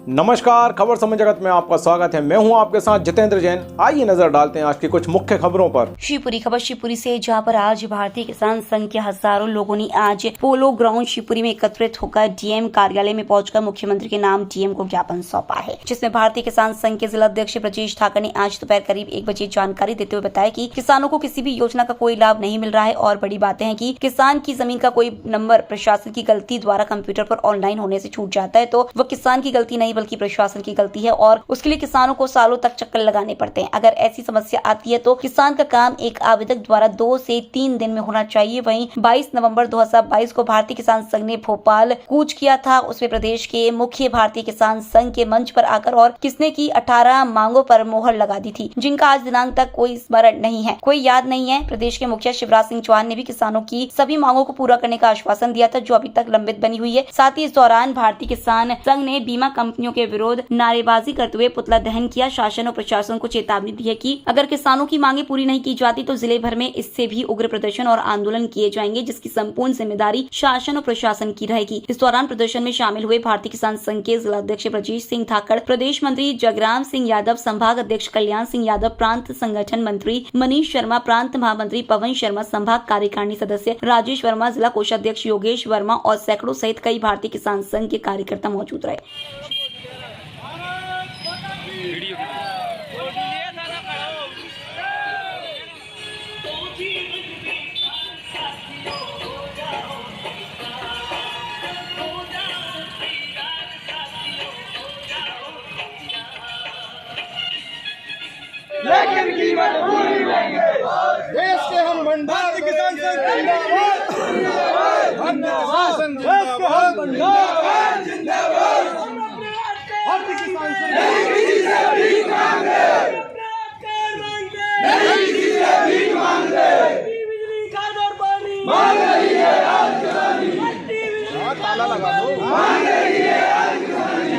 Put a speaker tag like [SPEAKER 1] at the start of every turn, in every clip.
[SPEAKER 1] नमस्कार, खबर समय जगत में आपका स्वागत है। मैं हूं आपके साथ जितेंद्र जैन। आइए नजर डालते हैं आज की कुछ मुख्य खबरों पर।
[SPEAKER 2] शिवपुरी खबर शिवपुरी से, जहां पर आज भारतीय किसान संघ के हजारों लोगों ने आज पोलो ग्राउंड शिवपुरी में एकत्रित होकर डीएम कार्यालय में पहुंचकर मुख्यमंत्री के नाम डीएम को ज्ञापन सौंपा है, जिसमें भारतीय किसान संघ के जिला अध्यक्ष ब्रजेश ठाकर ने आज दोपहर करीब 1 बजे जानकारी देते हुए बताया कि किसानों को किसी भी योजना का कोई लाभ नहीं मिल रहा है और बड़ी बातें हैं कि किसान की जमीन का कोई नंबर प्रशासन की गलती द्वारा कंप्यूटर पर ऑनलाइन होने से छूट जाता है तो वह किसान की गलती नहीं बल्कि प्रशासन की गलती है और उसके लिए किसानों को सालों तक चक्कर लगाने पड़ते हैं। अगर ऐसी समस्या आती है तो किसान का काम एक आवेदक द्वारा 2 से 3 दिन में होना चाहिए। वहीं 22 नवंबर 2022 को भारतीय किसान संघ ने भोपाल कूच किया था। उसमें प्रदेश के मुख्य भारतीय किसान संघ के मंच पर आकर और किसने की 18 मांगों पर मोहर लगा दी थी, जिनका आज दिनांक तक कोई स्मरण नहीं है, कोई याद नहीं है। प्रदेश के मुखिया शिवराज सिंह चौहान ने भी किसानों की सभी मांगों को पूरा करने का आश्वासन दिया था, जो अभी तक लंबित बनी हुई है। साथ ही इस दौरान भारतीय किसान संघ ने बीमा कंपनियों के विरोध नारेबाजी करते हुए पुतला दहन किया। शासन और प्रशासन को चेतावनी दी है कि अगर किसानों की मांगे पूरी नहीं की जाती तो जिले भर में इससे भी उग्र प्रदर्शन और आंदोलन किए जाएंगे, जिसकी संपूर्ण जिम्मेदारी शासन और प्रशासन की रहेगी। इस दौरान प्रदर्शन में शामिल हुए भारतीय किसान संघ के जिला अध्यक्ष ब्रजेश सिंह ठाकर, प्रदेश मंत्री जगराम सिंह यादव, संभाग अध्यक्ष कल्याण सिंह यादव, प्रांत संगठन मंत्री मनीष शर्मा, प्रांत महामंत्री पवन शर्मा, संभाग कार्यकारिणी सदस्य राजेश वर्मा, जिला कोषाध्यक्ष योगेश वर्मा और सैकड़ों सहित कई भारतीय किसान संघ के कार्यकर्ता मौजूद रहे।
[SPEAKER 3] लेकिन कीमत पूरी लेंगे। देश के हम भंडार किसान संघ जिंदाबाद, देश के हम भंडार जिंदाबाद। भारतीय किसान संघ नहीं किसी से भीख मांगे, नहीं किसी से भीख मांगे। बिजली खाद और पानी मांग रही है आज किसानी, ताला लगा दो, मांग रही है आज किसानी।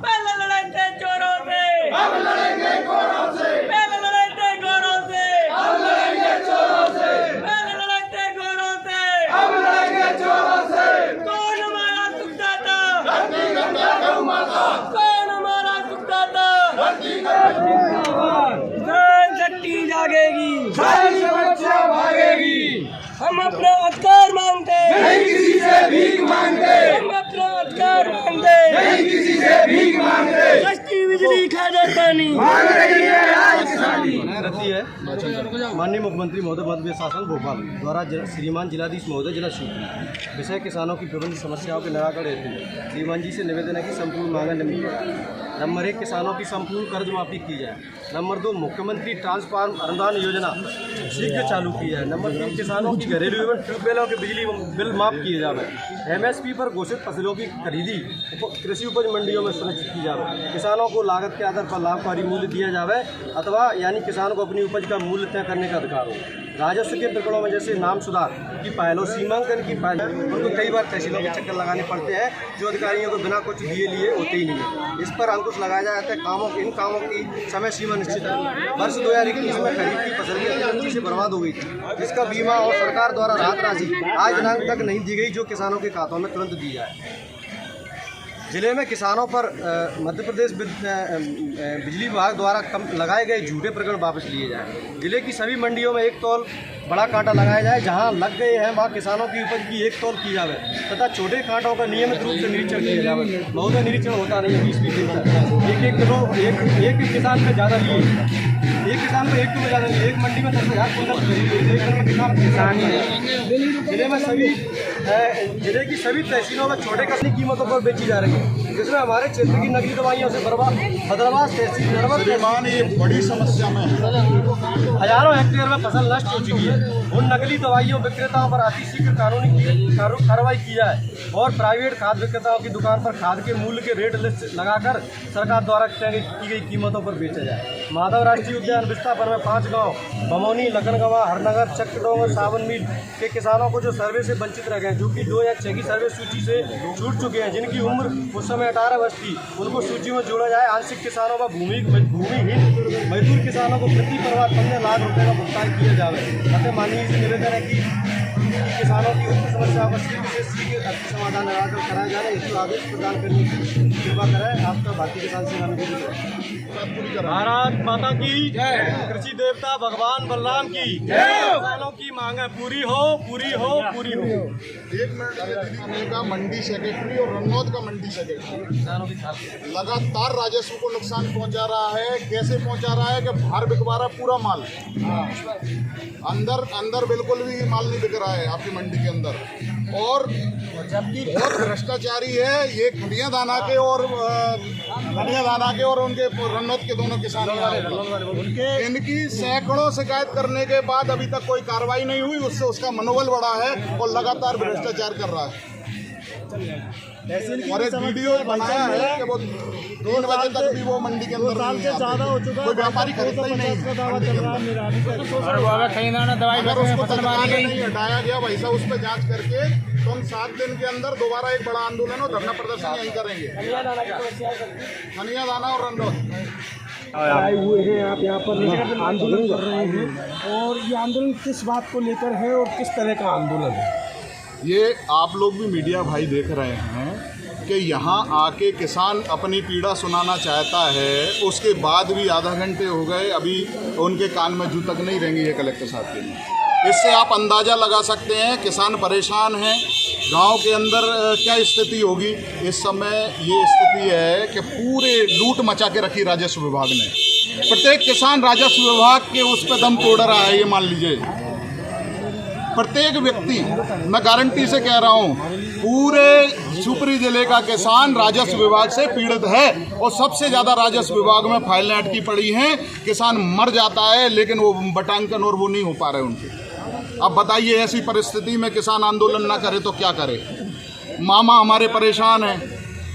[SPEAKER 3] पहले लड़ेंगे चोरों से, अब लड़ेंगे गोरों से। पहले लड़ेंगे गोरों से, अब लड़ेंगे चोरों से। पहले लड़ेंगे गोरों से, अब लड़ेंगे चोरों से। कौन हमारा सुखदाता? धरती गंगा गौ माता। कौन हमारा सुखदाता? धरती गंगा। जन शक्ति जागेगी, जन समस्या भागेगी। हम अपना अधिकार मांगते, नहीं किसी से भीख मांगते। हम अपना अधिकार मांगते, नहीं किसी से भीख मांगते। सस्ती बिजली खाद और पानी मांग रही है आज किसानी।
[SPEAKER 4] माननीय मुख्यमंत्री महोदय मध्य शासन भोपाल द्वारा श्रीमान जिलाधीश महोदय जिला शिवपुरी विषय किसानों की विभिन्न समस्याओं के निराकरण हेतु श्रीमान जी से निवेदन है कि संपूर्ण मांगें निम्न प्रकार। नंबर 1, किसानों की संपूर्ण कर्ज माफी की जाए। नंबर 2, मुख्यमंत्री ट्रांसफार्म अनुदान योजना शीघ्र चालू की जाए। नंबर 3, किसानों की घरेलू एवं ट्यूबवेलों के बिजली बिल माफ किए जाए। MSP पर घोषित फसलों की खरीदी कृषि उपज मंडियों में सुनिश्चित की जाए। किसानों को लागत के आधार पर लाभकारी मूल्य दिया जाए अथवा यानी किसान को अपनी उपज का मूल्य तय करने का अधिकार हो। राजस्व के प्रकरणों में जैसे नाम सुधार की फाइल और सीमांकन की फाइल, उनको कई बार तहसीलों के चक्कर लगाने पड़ते हैं, जो अधिकारियों को बिना कुछ दिए लिए होते ही नहीं है। इस पर अंकुश लगाया जाता है। इन कामों की समय सीमा निश्चित है। वर्ष 2021 में खरीफ की फसल की तेजी से बर्बाद हो गई थी, जिसका बीमा और सरकार द्वारा राहत राशि आज दिनांक तक नहीं दी गई, जो किसानों के खातों में तुरंत दी जाए। जिले में किसानों पर मध्य प्रदेश बिजली विभाग द्वारा लगाए गए झूठे प्रकरण वापस लिए जाएं। जिले की सभी मंडियों में 1 तौल बड़ा कांटा लगाया जाए। जहां लग गए हैं वहां किसानों की उपज की 1 तौल की जाए तथा छोटे कांटों का नियमित रूप से निरीक्षण किया जाए। महोदय, निरीक्षण होता नहीं है 20-20 दिन तक। एक किलो एक किसान पे ज़्यादा लिए, एक किसान पे 1 किलो ज़्यादा लिए। एक मंडी में 10,000 कुंटल किसान है। जिले की सभी तहसीलों में छोटे कसनी कीमतों पर बेची जा रही है, जिसमें हमारे क्षेत्र की नकली दवाइयों से भद्रवास तहसील ये
[SPEAKER 3] बड़ी समस्या में
[SPEAKER 4] हजारों हेक्टेयर में फसल नष्ट हो चुकी है। उन नकली दवाइयों विक्रेताओं पर अतिशीघ्र कानूनी कार्रवाई की जाए और प्राइवेट खाद विक्रेताओं की दुकान पर खाद के मूल्य के रेट लिस्ट लगाकर सरकार द्वारा तय की गई कीमतों पर बेचा जाए। माधव राष्ट्रीय उद्यान विस्तार में 5 गाँव बमौनी, लखनगवा, हरनगर, चक्रडोंगर, सावन मील के किसानों को जो सर्वे से वंचित रह गए, जो कि 2 या 6 की सर्वे सूची से छूट चुके हैं, जिनकी उम्र उस समय 18 वर्ष थी, उनको सूची में जोड़ा जाए। आंशिक किसानों व भूमिहीन मजदूर किसानों को प्रति परिवार 15 लाख रुपए का भुगतान किया जाए। माननीय से निवेदन है कि किसानों की उक्त समस्याओं का शीघ्र समाधान लगाकर कराया जाए, इसको आदेश प्रदान करने की कृपा कराए। आपका भारतीय किसान सेना में भारत माता की जय। कृषि देवता भगवान बलराम की जय। किसानों की मांगे पूरी हो, पूरी हो, पूरी हो।
[SPEAKER 5] एक मिनट दीदी का मंडी सेक्रेटरी और रन्नौत का मंडी सेक्रेटरी लगातार राजस्व को नुकसान पहुंचा रहा है। कैसे पहुंचा रहा है कि बाहर बिकवा रहा पूरा माल, अंदर बिल्कुल भी माल नहीं बिक रहा है आपकी मंडी के अंदर। और जबकि बहुत भ्रष्टाचारी है ये खनिया दाना के और उनके रन्नौत के दोनों किसान इनकी सैकड़ों शिकायत करने के बाद अभी तक कोई कार्रवाई नहीं हुई। उससे उसका मनोबल बढ़ा है और लगातार भ्रष्टाचार कर रहा है। और एक वीडियो बनाया है कि वो 3 बजे तक भी वो मंडी के अंदर नहीं है। कोई व्यापारी खरीदता ही नहीं है। अगर उसको तत्काल नहीं हटाया गया वैसा उस पर जांच करके तो हम 7 दिन के अंदर दोबारा एक बड़ा आंदोलन और धरना प्रदर्शन यहीं करेंगे। खनिया दाना और रन्नौत
[SPEAKER 6] आए हुए हैं, आप यहाँ पर आंदोलन कर रहे हैं, और ये आंदोलन किस बात को लेकर है और किस तरह का आंदोलन है?
[SPEAKER 5] ये आप लोग भी मीडिया भाई देख रहे हैं कि यहाँ आके किसान अपनी पीड़ा सुनाना चाहता है, उसके बाद भी आधा घंटे हो गए, अभी उनके कान में जू तक नहीं रेंगी है कलेक्टर साहब के लिए। इससे आप अंदाज़ा लगा सकते हैं किसान परेशान हैं। गांव के अंदर क्या स्थिति होगी इस समय। ये स्थिति है कि पूरे लूट मचा के रखी राजस्व विभाग ने। प्रत्येक किसान राजस्व विभाग के उस पर दम तोड़ रहा है। ये मान लीजिए प्रत्येक व्यक्ति, मैं गारंटी से कह रहा हूँ, पूरे शिवपुरी जिले का किसान राजस्व विभाग से पीड़ित है। और सबसे ज़्यादा राजस्व विभाग में फाइलें अटकी पड़ी हैं। किसान मर जाता है लेकिन वो बटांकन और वो नहीं हो पा रहे उनके। अब बताइए ऐसी परिस्थिति में किसान आंदोलन ना करे तो क्या करे। मामा हमारे परेशान हैं,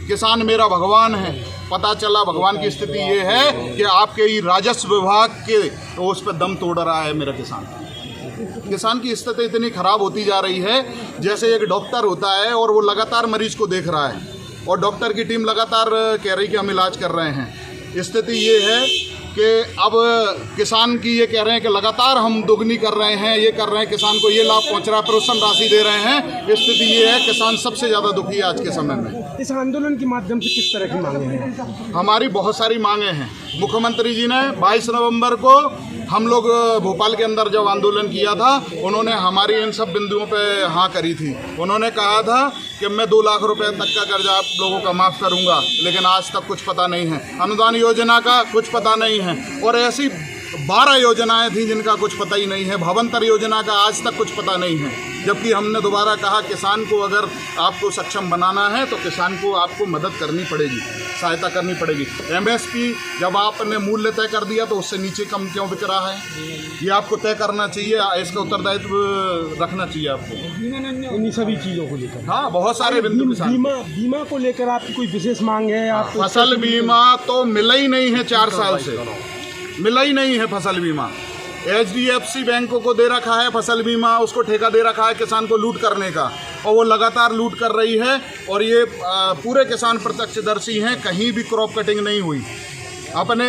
[SPEAKER 5] किसान मेरा भगवान है। पता चला भगवान की स्थिति ये है कि आपके ही राजस्व विभाग के उस पर दम तोड़ रहा है मेरा किसान। किसान की स्थिति इतनी खराब होती जा रही है जैसे एक डॉक्टर होता है और वो लगातार मरीज को देख रहा है और डॉक्टर की टीम लगातार कह रही कि हम इलाज कर रहे हैं। स्थिति ये है कि अब किसान की ये कह रहे हैं कि लगातार हम दोगुनी कर रहे हैं, ये कर रहे हैं, किसान को ये लाभ पहुंच रहा है, प्रोत्साहन राशि दे रहे हैं। स्थिति ये है किसान सबसे ज़्यादा दुखी है आज के समय में।
[SPEAKER 6] इस आंदोलन के माध्यम से किस तरह की मांगे हैं?
[SPEAKER 5] हमारी बहुत सारी मांगे हैं। मुख्यमंत्री जी ने 22 नवंबर को हम लोग भोपाल के अंदर जब आंदोलन किया था, उन्होंने हमारी इन सब बिंदुओं पे हाँ करी थी। उन्होंने कहा था कि मैं 2 लाख रुपए तक का कर्जा आप लोगों का माफ़ करूंगा, लेकिन आज तक कुछ पता नहीं है। अनुदान योजना का कुछ पता नहीं है। और ऐसी 12 योजनाएं थी जिनका कुछ पता ही नहीं है। भवंतर योजना का आज तक कुछ पता नहीं है। जबकि हमने दोबारा कहा किसान को अगर आपको सक्षम बनाना है तो किसान को आपको मदद करनी पड़ेगी, सहायता करनी पड़ेगी। MSP जब आपने मूल्य तय कर दिया तो उससे नीचे कम क्यों बिक रहा है, ये आपको तय करना चाहिए। इसका उत्तरदायित्व रखना चाहिए आपको
[SPEAKER 6] इन सभी चीज़ों को लेकर।
[SPEAKER 5] हाँ, बहुत सारे बिंदु किसान।
[SPEAKER 6] बीमा को लेकर आपकी कोई विशेष मांग है? आप
[SPEAKER 5] फसल बीमा तो मिला ही नहीं है, 4 साल से मिला ही नहीं है फसल बीमा। HDFC बैंकों को दे रखा है फसल बीमा, उसको ठेका दे रखा है किसान को लूट करने का, और वो लगातार लूट कर रही है। और ये पूरे किसान प्रत्यक्षदर्शी हैं, कहीं भी क्रॉप कटिंग नहीं हुई। अपने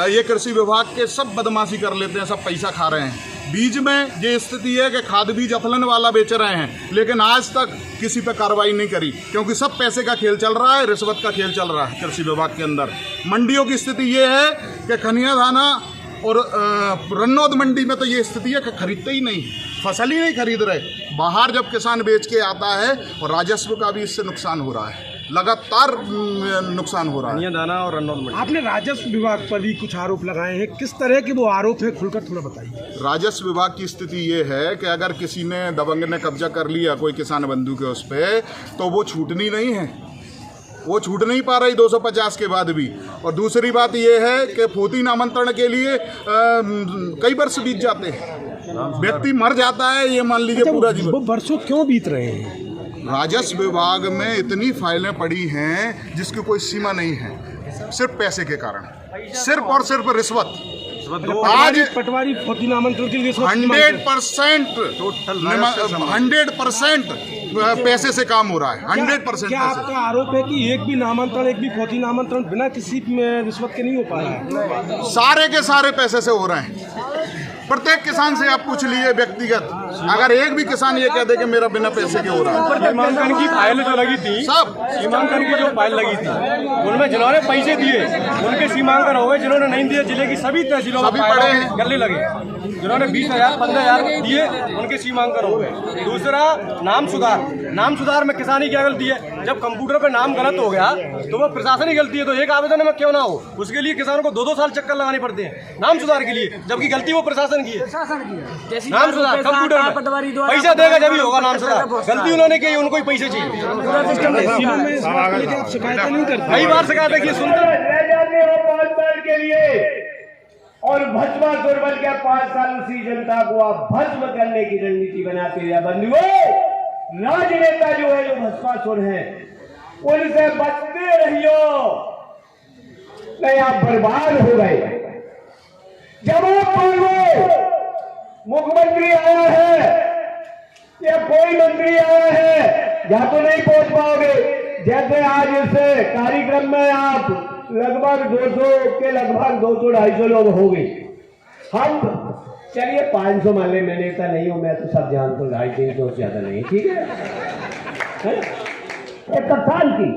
[SPEAKER 5] ये कृषि विभाग के सब बदमाशी कर लेते हैं, सब पैसा खा रहे हैं। बीज में ये स्थिति है कि खाद बीज अफलन वाला बेच रहे हैं, लेकिन आज तक किसी पे कार्रवाई नहीं करी, क्योंकि सब पैसे का खेल चल रहा है, रिश्वत का खेल चल रहा है कृषि विभाग के अंदर। मंडियों की स्थिति ये है कि खनिया दाना और रन्नौत मंडी में तो ये स्थिति है कि खरीदते ही नहीं, फसल ही नहीं खरीद रहे। बाहर जब किसान बेच के आता है और राजस्व का भी इससे नुकसान हो रहा है, लगातार नुकसान हो रहा है।
[SPEAKER 4] खनिया दाना और रन्नौत मंडी।
[SPEAKER 6] आपने राजस्व विभाग पर भी कुछ आरोप लगाए हैं, किस तरह के वो आरोप है, खुलकर थोड़ा बताइए।
[SPEAKER 5] राजस्व विभाग की स्थिति ये है कि अगर किसी ने दबंग ने कब्जा कर लिया कोई किसान बंधु के उस पर, तो वो छूटनी नहीं है, वो छूट नहीं पा रही 250 के बाद भी। और दूसरी बात ये है कि फोती नामांतरण के लिए कई वर्ष बीत जाते हैं, व्यक्ति मर जाता है, ये मान लीजिए पूरा जीवन।
[SPEAKER 6] वो वर्षों क्यों बीत रहे हैं?
[SPEAKER 5] राजस्व विभाग में इतनी फाइलें पड़ी हैं जिसकी कोई सीमा नहीं है, सिर्फ पैसे के कारण, सिर्फ और सिर्फ रिश्वत। आज
[SPEAKER 6] पटवारी फोती नामांतरण के लिए
[SPEAKER 5] 100% पैसे से काम हो रहा है, 100%।
[SPEAKER 6] क्या आपका आरोप है कि एक भी नामांतरण, एक भी फोती नामांतरण बिना किसी रिश्वत के नहीं हो पा रहा है?
[SPEAKER 5] सारे के सारे पैसे से हो रहे हैं। प्रत्येक किसान से आप पूछ लीजिए व्यक्तिगत, अगर एक भी किसान ये कह दे कि मेरा बिना पैसे के हो रहा है।
[SPEAKER 6] सीमांकन की फाइल जो लगी थी,
[SPEAKER 5] सब
[SPEAKER 6] सीमांकन की जो फाइल लगी थी उनमें जिन्होंने पैसे दिए उनके सीमांकन हो गए, जिन्होंने नहीं दिए जिले की सभी तहसीलों में
[SPEAKER 5] पड़े हैं।
[SPEAKER 6] गले लगे। जिन्होंने 20,000 15,000 दिए उनके सीमांकन हो गए। दूसरा नाम सुधार में किसानी क्या गलती है? जब कंप्यूटर पे नाम गलत हो गया तो वो प्रशासनिक गलती है, तो एक आवेदन में क्यों ना हो, उसके लिए किसानों को 2-2 साल चक्कर लगाने पड़ते हैं नाम सुधार के लिए, जबकि गलती वो प्रशासन की है। नाम सुधार कंप्यूटर में पैसा देगा जब ही होगा नाम सुधार, गलती उन्होंने की, उनको ही पैसे चाहिए। कई बार शिकायत की सुनते
[SPEAKER 7] हो 5 साल के लिए और भस्मा दुर्बल के 5 साल उसी जनता को आप भस्म करने की रणनीति बनाते हैं। बंधुओं, राजनेता जो है, जो भस्मासुर है, उनसे बचते रहियो, नहीं आप बर्बाद हो गए। जवाब मांगो, मुख्यमंत्री आया है या कोई मंत्री आया है, या तो नहीं पहुंच पाओगे। जैसे आज इस कार्यक्रम में आप लगभग 200-250 लोग हो गए। हम चलिए 500 मान ले, मैं नेता नहीं हूं, मैं तो सब जानता हूँ, 250 से ज्यादा नहीं, ठीक है? एक साल की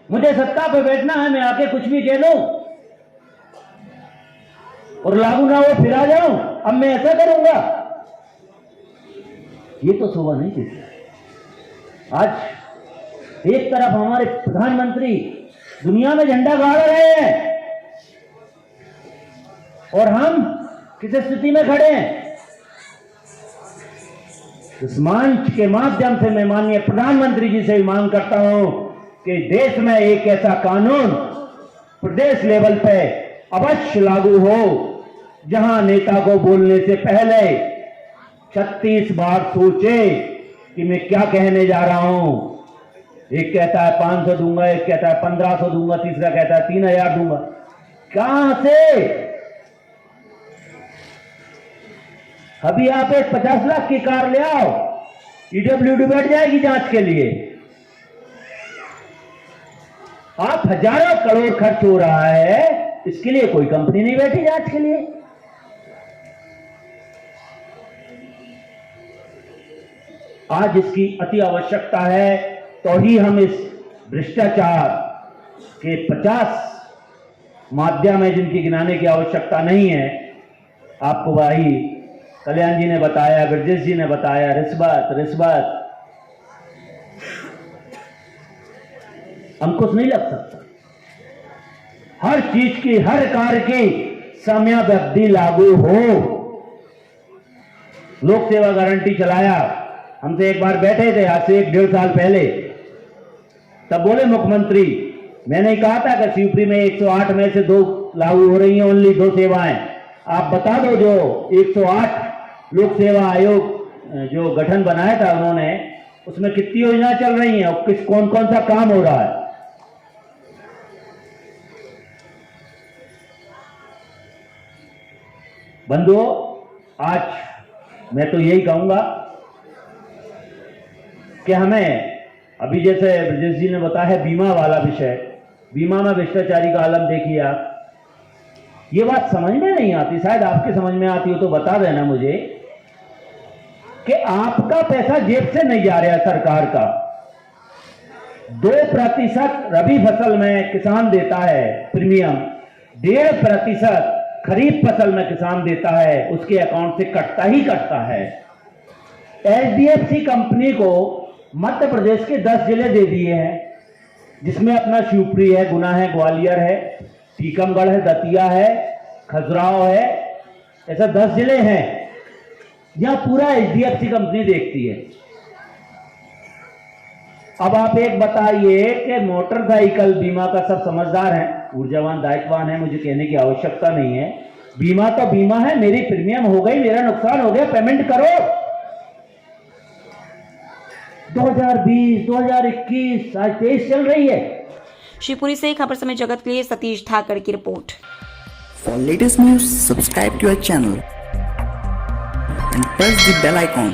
[SPEAKER 7] मुझे सत्ता पे बैठना है, मैं आके कुछ भी कह लूं और लागू ना हो फिर आ जाऊं, अब मैं ऐसा करूंगा, ये तो शोभा नहीं देती। आज एक तरफ हमारे प्रधानमंत्री दुनिया में झंडा गाड़ रहे हैं और हम किस स्थिति में खड़े हैं। इस मंच के माध्यम से मैं माननीय प्रधानमंत्री जी से मांग करता हूं कि देश में एक ऐसा कानून प्रदेश लेवल पे अवश्य लागू हो, जहां नेता को बोलने से पहले 36 बार सोचे कि मैं क्या कहने जा रहा हूं। एक कहता है 500 दूंगा, एक कहता है 1500 दूंगा, तीसरा कहता है 3000 दूंगा। कहां से? अभी आप एक 50 लाख की कार ले आओ, ईडब्ल्यूडी बैठ जाएगी जांच के लिए। आप हजारों करोड़ खर्च हो रहा है, इसके लिए कोई कंपनी नहीं बैठी जांच के लिए। आज इसकी अति आवश्यकता है, तो ही हम इस भ्रष्टाचार के 50 माध्यम है जिनकी गिनाने की आवश्यकता नहीं है। आपको भाई कल्याण जी ने बताया, ब्रजेश जी ने बताया, रिश्वत अंकुश नहीं लग सकता। हर चीज की, हर कार्य की समयावधि लागू हो। लोक सेवा गारंटी चलाया, हमसे एक बार बैठे थे आज से 1-1.5 साल पहले, तब बोले मुख्यमंत्री, मैंने कहा था कि शिवपुरी में 108 में से 2 लागू हो रही हैं, ओनली 2 सेवाएं। आप बता दो, जो 108 लोक सेवा आयोग जो गठन बनाया था उन्होंने, उसमें कितनी योजना चल रही हैं और कौन कौन सा काम हो रहा है। बंधुओं, आज मैं तो यही कहूंगा कि हमें अभी जैसे ब्रजेश जी ने बताया बीमा वाला विषय, बीमा में भ्रष्टाचारी का आलम देखिए आप। ये बात समझ में नहीं आती, शायद आपके समझ में आती हो तो बता देना मुझे, कि आपका पैसा जेब से नहीं जा रहा है, सरकार का 2% रबी फसल में किसान देता है प्रीमियम, 1.5% खरीफ फसल में किसान देता है, उसके अकाउंट से कटता ही कटता है। एचडीएफसी कंपनी को मध्य प्रदेश के 10 जिले दे दिए हैं, जिसमें अपना शिवपुरी है, गुना है, ग्वालियर है, टीकमगढ़ है, दतिया है, खजुराहो है, ऐसा 10 जिले हैं जहां पूरा एचडीएफसी कंपनी देखती है। अब आप एक बताइए कि मोटरसाइकिल बीमा का सब समझदार हैं, ऊर्जावान, दायित्ववान है, मुझे कहने की आवश्यकता नहीं है। बीमा तो बीमा है, मेरी प्रीमियम हो गई, मेरा नुकसान हो गया, पेमेंट करो। 2020, 2021, आज 23 चल रही है।
[SPEAKER 2] शिवपुरी से खबर समय जगत के लिए सतीश ठाकर की report.
[SPEAKER 8] For latest news, subscribe to our channel and press the bell icon.